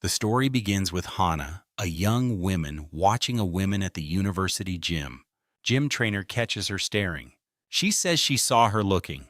The story begins with Hana, a young woman watching a woman at the university gym. Gym trainer catches her staring. She says she saw her looking.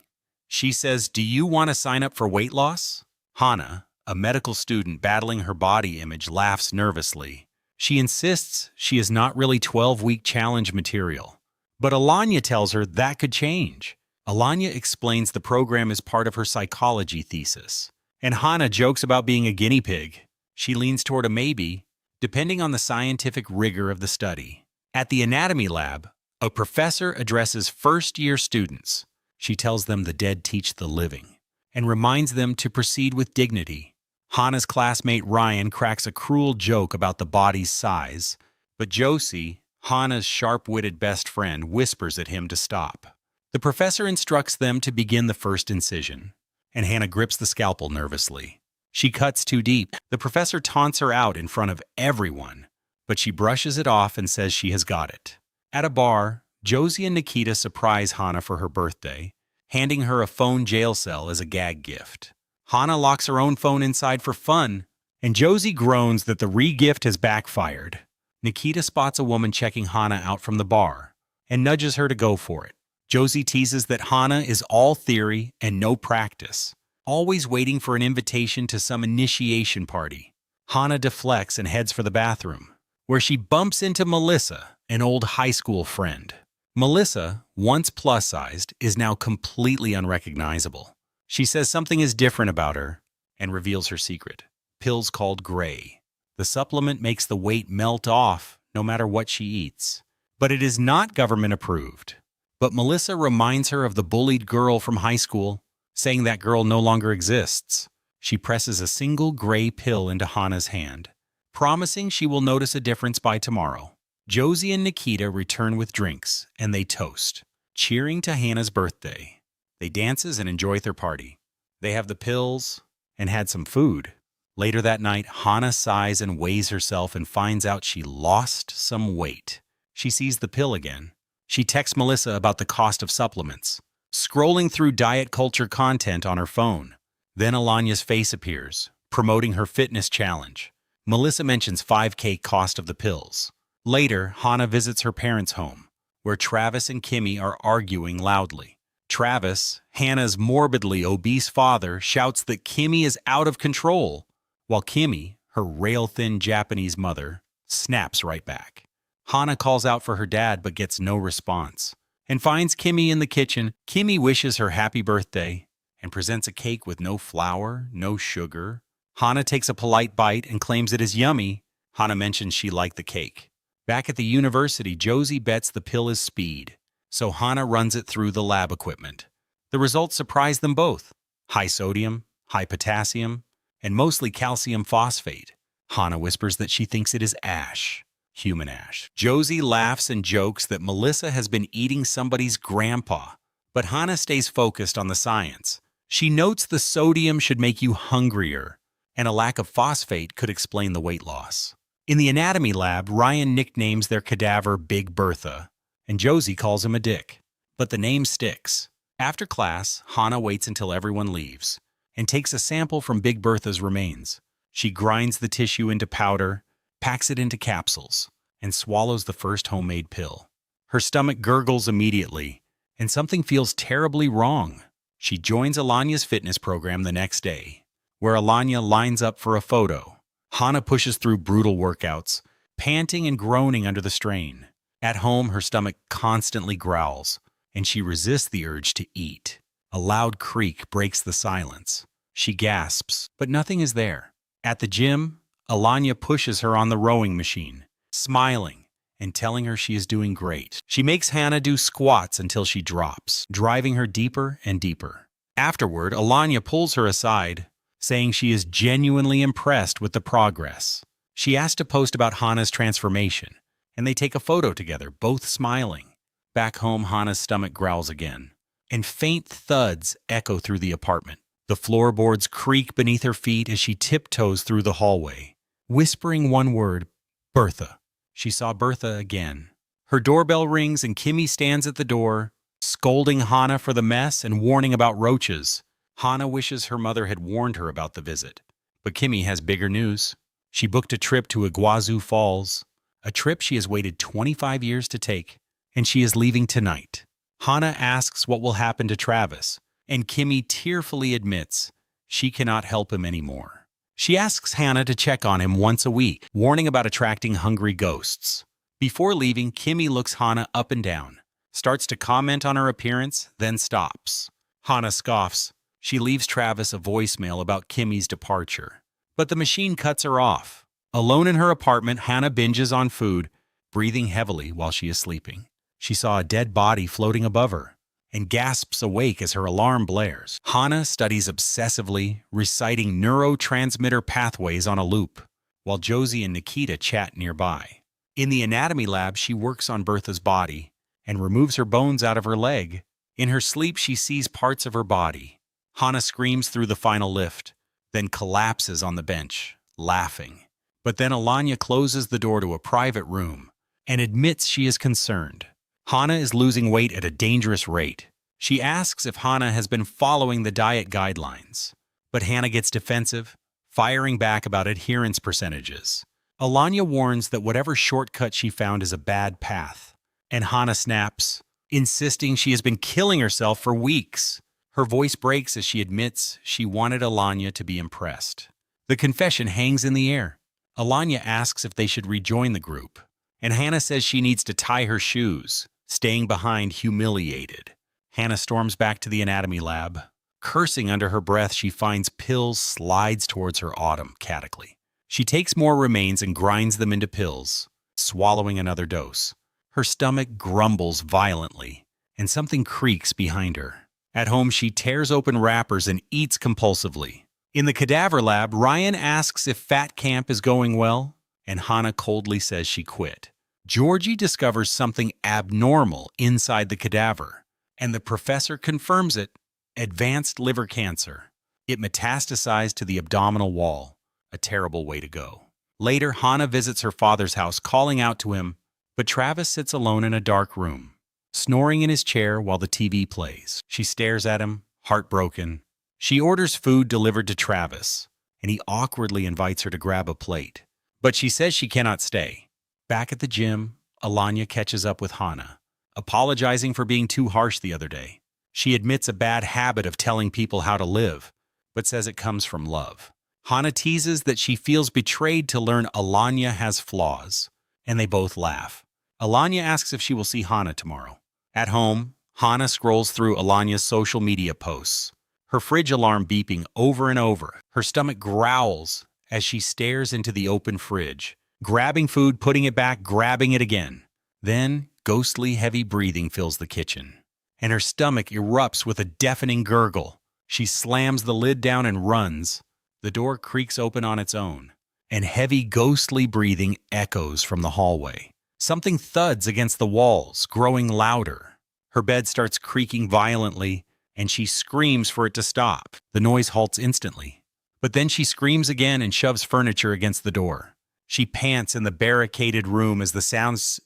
She says, "Do you want to sign up for weight loss?" Hana, a medical student battling her body image, laughs nervously. She insists she is not really 12-week challenge material. But Alanya tells her that could change. Alanya explains the program is part of her psychology thesis. And Hana jokes about being a guinea pig. She leans toward a maybe, depending on the scientific rigor of the study. At the anatomy lab, a professor addresses first-year students. She tells them the dead teach the living, and reminds them to proceed with dignity. Hana's classmate Ryan cracks a cruel joke about the body's size, but Josie, Hana's sharp-witted best friend, whispers at him to stop. The professor instructs them to begin the first incision, and Hana grips the scalpel nervously. She cuts too deep. The professor taunts her out in front of everyone, but she brushes it off and says she has got it. At a bar, Josie and Nikita surprise Hana for her birthday, handing her a phone jail cell as a gag gift. Hana locks her own phone inside for fun, and Josie groans that the re-gift has backfired. Nikita spots a woman checking Hana out from the bar and nudges her to go for it. Josie teases that Hana is all theory and no practice, always waiting for an invitation to some initiation party. Hana deflects and heads for the bathroom, where she bumps into Melissa, an old high school friend. Melissa, once plus-sized, is now completely unrecognizable. She says something is different about her and reveals her secret: pills called Gray. The supplement makes the weight melt off no matter what she eats. But it is not government approved. But Melissa reminds her of the bullied girl from high school, saying that girl no longer exists. She presses a single gray pill into Hana's hand, promising she will notice a difference by tomorrow. Josie and Nikita return with drinks, and they toast, cheering to Hana's birthday. They dances and enjoy their party. They have the pills and had some food. Later that night, Hana sighs and weighs herself and finds out she lost some weight. She sees the pill again. She texts Melissa about the cost of supplements, scrolling through diet culture content on her phone. Then Alanya's face appears, promoting her fitness challenge. Melissa mentions $5K cost of the pills. Later, Hana visits her parents' home, where Travis and Kimmy are arguing loudly. Travis, Hana's morbidly obese father, shouts that Kimmy is out of control, while Kimmy, her rail-thin Japanese mother, snaps right back. Hana calls out for her dad but gets no response, and finds Kimmy in the kitchen. Kimmy wishes her happy birthday and presents a cake with no flour, no sugar. Hana takes a polite bite and claims it is yummy. Hana mentions she liked the cake. Back at the university, Josie bets the pill is speed, so Hana runs it through the lab equipment. The results surprise them both: high sodium, high potassium, and mostly calcium phosphate. Hana whispers that she thinks it is ash. Human ash. Josie laughs and jokes that Melissa has been eating somebody's grandpa, but Hana stays focused on the science. She notes the sodium should make you hungrier, and a lack of phosphate could explain the weight loss. In the anatomy lab, Ryan nicknames their cadaver Big Bertha, and Josie calls him a dick. But the name sticks. After class, Hana waits until everyone leaves, and takes a sample from Big Bertha's remains. She grinds the tissue into powder, packs it into capsules, and swallows the first homemade pill. Her stomach gurgles immediately, and something feels terribly wrong. She joins Alanya's fitness program the next day, where Alanya lines up for a photo. Hana pushes through brutal workouts, panting and groaning under the strain. At home, her stomach constantly growls, and she resists the urge to eat. A loud creak breaks the silence. She gasps, but nothing is there. At the gym, Alanya pushes her on the rowing machine, smiling and telling her she is doing great. She makes Hana do squats until she drops, driving her deeper and deeper. Afterward, Alanya pulls her aside, saying she is genuinely impressed with the progress. She asks to post about Hana's transformation, and they take a photo together, both smiling. Back home, Hana's stomach growls again, and faint thuds echo through the apartment. The floorboards creak beneath her feet as she tiptoes through the hallway, whispering one word: Bertha. She saw Bertha again. Her doorbell rings and Kimmy stands at the door, scolding Hana for the mess and warning about roaches. Hana wishes her mother had warned her about the visit, but Kimmy has bigger news. She booked a trip to Iguazu Falls, a trip she has waited 25 years to take, and she is leaving tonight. Hana asks what will happen to Travis, and Kimmy tearfully admits she cannot help him anymore. She asks Hana to check on him once a week, warning about attracting hungry ghosts. Before leaving, Kimmy looks Hana up and down, starts to comment on her appearance, then stops. Hana scoffs. She leaves Travis a voicemail about Kimmy's departure. But the machine cuts her off. Alone in her apartment, Hana binges on food, breathing heavily while she is sleeping. She saw a dead body floating above her and gasps awake as her alarm blares. Hana studies obsessively, reciting neurotransmitter pathways on a loop, while Josie and Nikita chat nearby. In the anatomy lab, she works on Bertha's body and removes her bones out of her leg. In her sleep, she sees parts of her body. Hana screams through the final lift, then collapses on the bench, laughing. But then Alanya closes the door to a private room and admits she is concerned. Hana is losing weight at a dangerous rate. She asks if Hana has been following the diet guidelines, but Hana gets defensive, firing back about adherence percentages. Alanya warns that whatever shortcut she found is a bad path, and Hana snaps, insisting she has been killing herself for weeks. Her voice breaks as she admits she wanted Alanya to be impressed. The confession hangs in the air. Alanya asks if they should rejoin the group, and Hana says she needs to tie her shoes, staying behind humiliated. Hana storms back to the anatomy lab. Cursing under her breath, she finds pills, slides towards her automatically. She takes more remains and grinds them into pills, swallowing another dose. Her stomach grumbles violently, and something creaks behind her. At home, she tears open wrappers and eats compulsively. In the cadaver lab, Ryan asks if Fat Camp is going well, and Hana coldly says she quit. Georgie discovers something abnormal inside the cadaver, and the professor confirms it: advanced liver cancer. It metastasized to the abdominal wall. A terrible way to go. Later, Hana visits her father's house, calling out to him, but Travis sits alone in a dark room, snoring in his chair while the TV plays. She stares at him, heartbroken. She orders food delivered to Travis, and he awkwardly invites her to grab a plate. But she says she cannot stay. Back at the gym, Alanya catches up with Hana, apologizing for being too harsh the other day. She admits a bad habit of telling people how to live, but says it comes from love. Hana teases that she feels betrayed to learn Alanya has flaws, and they both laugh. Alanya asks if she will see Hana tomorrow. At home, Hana scrolls through Alanya's social media posts, her fridge alarm beeping over and over. Her stomach growls as she stares into the open fridge, grabbing food, putting it back, grabbing it again. Then, ghostly heavy breathing fills the kitchen, and her stomach erupts with a deafening gurgle. She slams the lid down and runs. The door creaks open on its own, and heavy ghostly breathing echoes from the hallway. Something thuds against the walls, growing louder. Her bed starts creaking violently, and she screams for it to stop. The noise halts instantly. But then she screams again and shoves furniture against the door. She pants in the barricaded room as the sounds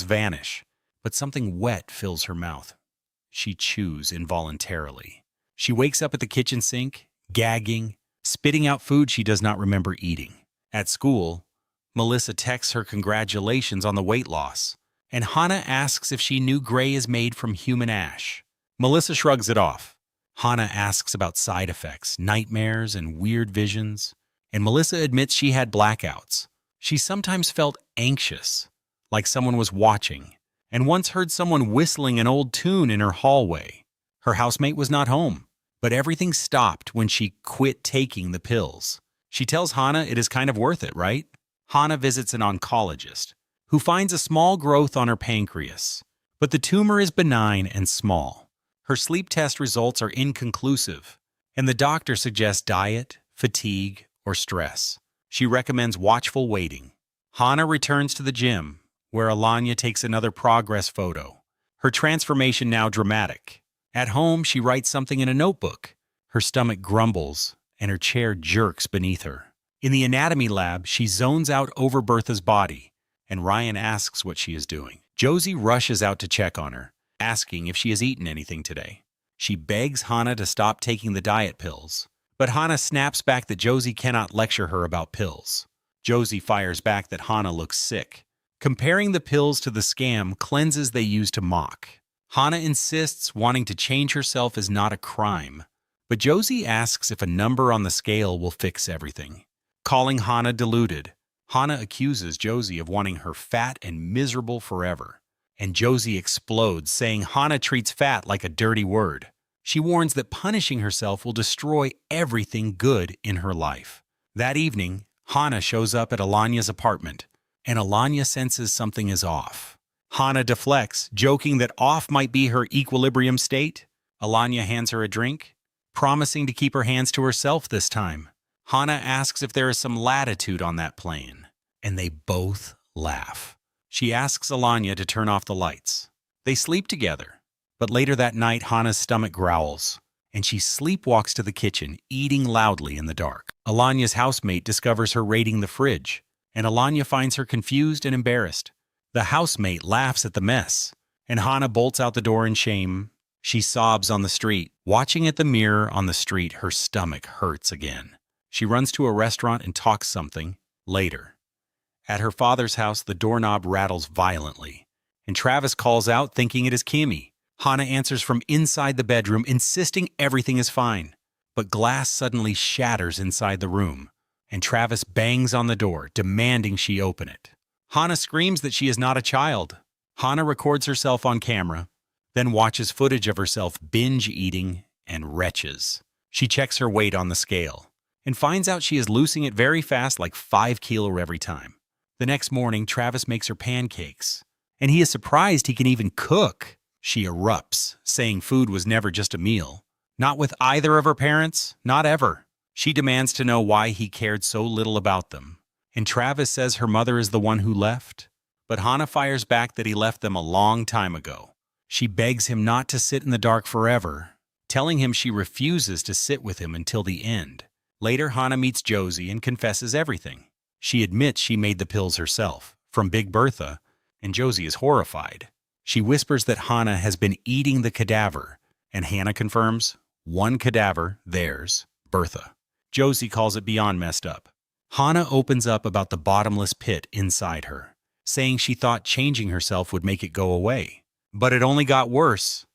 vanish, but something wet fills her mouth. She chews involuntarily. She wakes up at the kitchen sink, gagging, spitting out food she does not remember eating. At school, Melissa texts her congratulations on the weight loss, and Hana asks if she knew gray is made from human ash. Melissa shrugs it off. Hana asks about side effects, nightmares, and weird visions, and Melissa admits she had blackouts. She sometimes felt anxious, like someone was watching, and once heard someone whistling an old tune in her hallway. Her housemate was not home, but everything stopped when she quit taking the pills. She tells Hana it is kind of worth it, right? Hana visits an oncologist, who finds a small growth on her pancreas, but the tumor is benign and small. Her sleep test results are inconclusive, and the doctor suggests diet, fatigue, or stress. She recommends watchful waiting. Hana returns to the gym, where Alanya takes another progress photo, her transformation now dramatic. At home, she writes something in a notebook. Her stomach grumbles, and her chair jerks beneath her. In the anatomy lab, she zones out over Bertha's body, and Ryan asks what she is doing. Josie rushes out to check on her, asking if she has eaten anything today. She begs Hana to stop taking the diet pills, But Hana snaps back that Josie cannot lecture her about pills. Josie fires back that Hana looks sick. Comparing the pills to the scam cleanses they use to mock. Hana insists wanting to change herself is not a crime. But Josie asks if a number on the scale will fix everything. Calling Hana deluded, Hana accuses Josie of wanting her fat and miserable forever. And Josie explodes, saying Hana treats fat like a dirty word. She warns that punishing herself will destroy everything good in her life. That evening, Hana shows up at Alania's apartment, and Alania senses something is off. Hana deflects, joking that off might be her equilibrium state. Alania hands her a drink, promising to keep her hands to herself this time. Hana asks if there is some latitude on that plane, and they both laugh. She asks Alania to turn off the lights. They sleep together, but later that night Hana's stomach growls, and she sleepwalks to the kitchen, eating loudly in the dark. Alania's housemate discovers her raiding the fridge, and Alania finds her confused and embarrassed. The housemate laughs at the mess, and Hana bolts out the door in shame. She sobs on the street. Watching at the mirror on the street, her stomach hurts again. She runs to a restaurant and talks something. Later, at her father's house, the doorknob rattles violently, and Travis calls out thinking it is Kimmy. Hana answers from inside the bedroom, insisting everything is fine. But glass suddenly shatters inside the room, and Travis bangs on the door, demanding she open it. Hana screams that she is not a child. Hana records herself on camera, then watches footage of herself binge-eating and retches. She checks her weight on the scale, and finds out she is losing it very fast, like 5 kilos every time. The next morning, Travis makes her pancakes, and he is surprised he can even cook. She erupts, saying food was never just a meal. Not with either of her parents, not ever. She demands to know why he cared so little about them. And Travis says her mother is the one who left. But Hana fires back that he left them a long time ago. She begs him not to sit in the dark forever, telling him she refuses to sit with him until the end. Later, Hana meets Josie and confesses everything. She admits she made the pills herself, from Big Bertha, and Josie is horrified. She whispers that Hana has been eating the cadaver, and Hana confirms, one cadaver, theirs, Bertha. Josie calls it beyond messed up. Hana opens up about the bottomless pit inside her, saying she thought changing herself would make it go away. But it only got worse,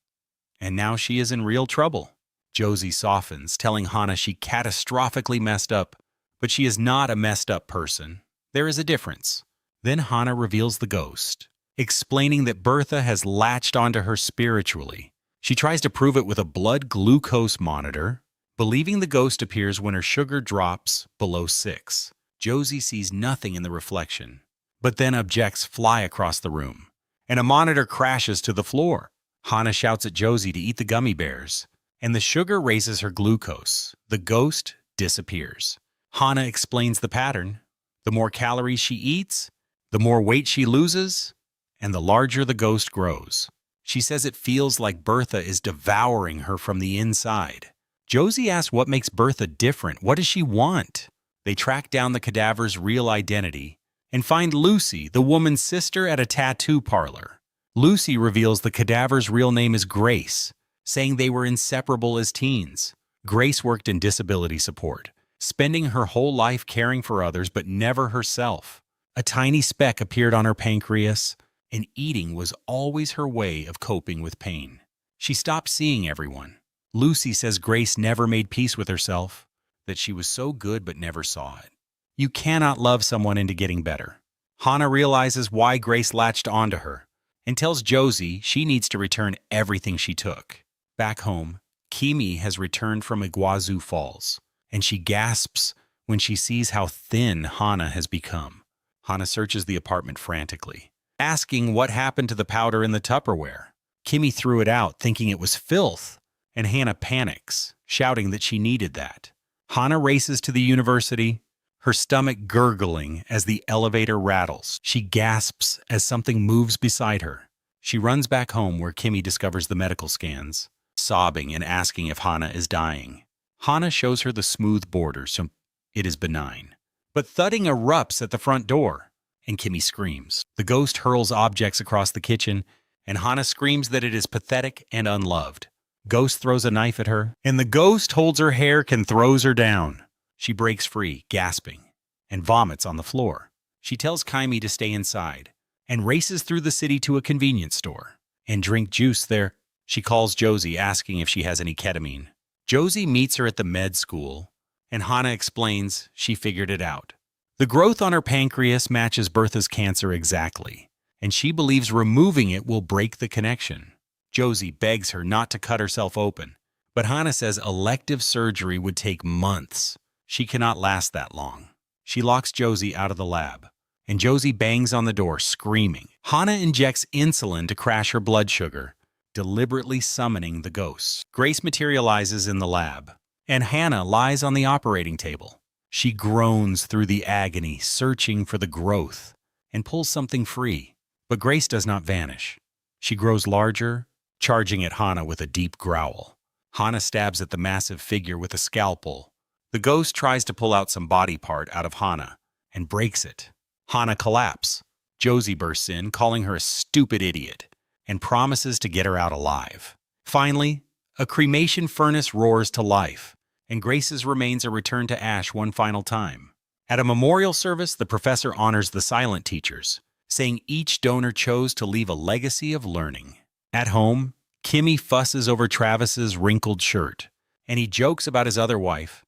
and now she is in real trouble. Josie softens, telling Hana she catastrophically messed up, but she is not a messed up person. There is a difference. Then Hana reveals the ghost, explaining that Bertha has latched onto her spiritually. She tries to prove it with a blood glucose monitor, believing the ghost appears when her sugar drops below 6. Josie sees nothing in the reflection, but then objects fly across the room, and a monitor crashes to the floor. Hana shouts at Josie to eat the gummy bears, and the sugar raises her glucose. The ghost disappears. Hana explains the pattern. The more calories she eats, the more weight she loses, and the larger the ghost grows. She says it feels like Bertha is devouring her from the inside. Josie asks what makes Bertha different. What does she want? They track down the cadaver's real identity and find Lucy, the woman's sister, at a tattoo parlor. Lucy reveals the cadaver's real name is Grace, saying they were inseparable as teens. Grace worked in disability support, spending her whole life caring for others but never herself. A tiny speck appeared on her pancreas, and eating was always her way of coping with pain. She stopped seeing everyone. Lucy says Grace never made peace with herself, that she was so good but never saw it. You cannot love someone into getting better. Hana realizes why Grace latched onto her and tells Josie she needs to return everything she took. Back home, Kimi has returned from Iguazu Falls, and she gasps when she sees how thin Hana has become. Hana searches the apartment frantically, asking what happened to the powder in the Tupperware. Kimi threw it out, thinking it was filth, and Hana panics, shouting that she needed that. Hana races to the university, her stomach gurgling as the elevator rattles. She gasps as something moves beside her. She runs back home where Kimi discovers the medical scans, sobbing and asking if Hana is dying. Hana shows her the smooth border, so it is benign. But thudding erupts at the front door, and Kimi screams. The ghost hurls objects across the kitchen, and Hana screams that it is pathetic and unloved. Ghost throws a knife at her, and the ghost holds her hair and throws her down. She breaks free, gasping, and vomits on the floor. She tells Kaimi to stay inside and races through the city to a convenience store and drink juice there. She calls Josie, asking if she has any ketamine. Josie meets her at the med school, and Hana explains she figured it out. The growth on her pancreas matches Bertha's cancer exactly, and she believes removing it will break the connection. Josie begs her not to cut herself open, but Hana says elective surgery would take months. She cannot last that long. She locks Josie out of the lab, and Josie bangs on the door, screaming. Hana injects insulin to crash her blood sugar, deliberately summoning the ghosts. Grace materializes in the lab, and Hana lies on the operating table. She groans through the agony, searching for the growth, and pulls something free. But Grace does not vanish. She grows larger, charging at Hana with a deep growl. Hana stabs at the massive figure with a scalpel. The ghost tries to pull out some body part out of Hana and breaks it. Hana collapses. Josie bursts in, calling her a stupid idiot, and promises to get her out alive. Finally, a cremation furnace roars to life, and Grace's remains are returned to ash one final time. At a memorial service, the professor honors the silent teachers, saying each donor chose to leave a legacy of learning. At home, Kimmy fusses over Travis's wrinkled shirt, and he jokes about his other wife.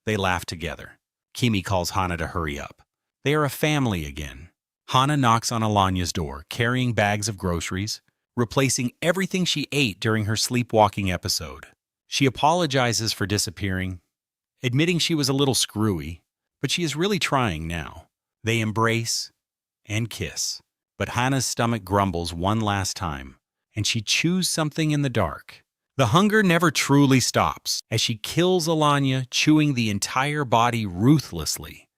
They laugh together. Kimmy calls Hana to hurry up. They are a family again. Hana knocks on Alania's door, carrying bags of groceries, replacing everything she ate during her sleepwalking episode. She apologizes for disappearing, admitting she was a little screwy, but she is really trying now. They embrace and kiss, but Hana's stomach grumbles one last time, and she chews something in the dark. The hunger never truly stops as she kills Alania, chewing the entire body ruthlessly.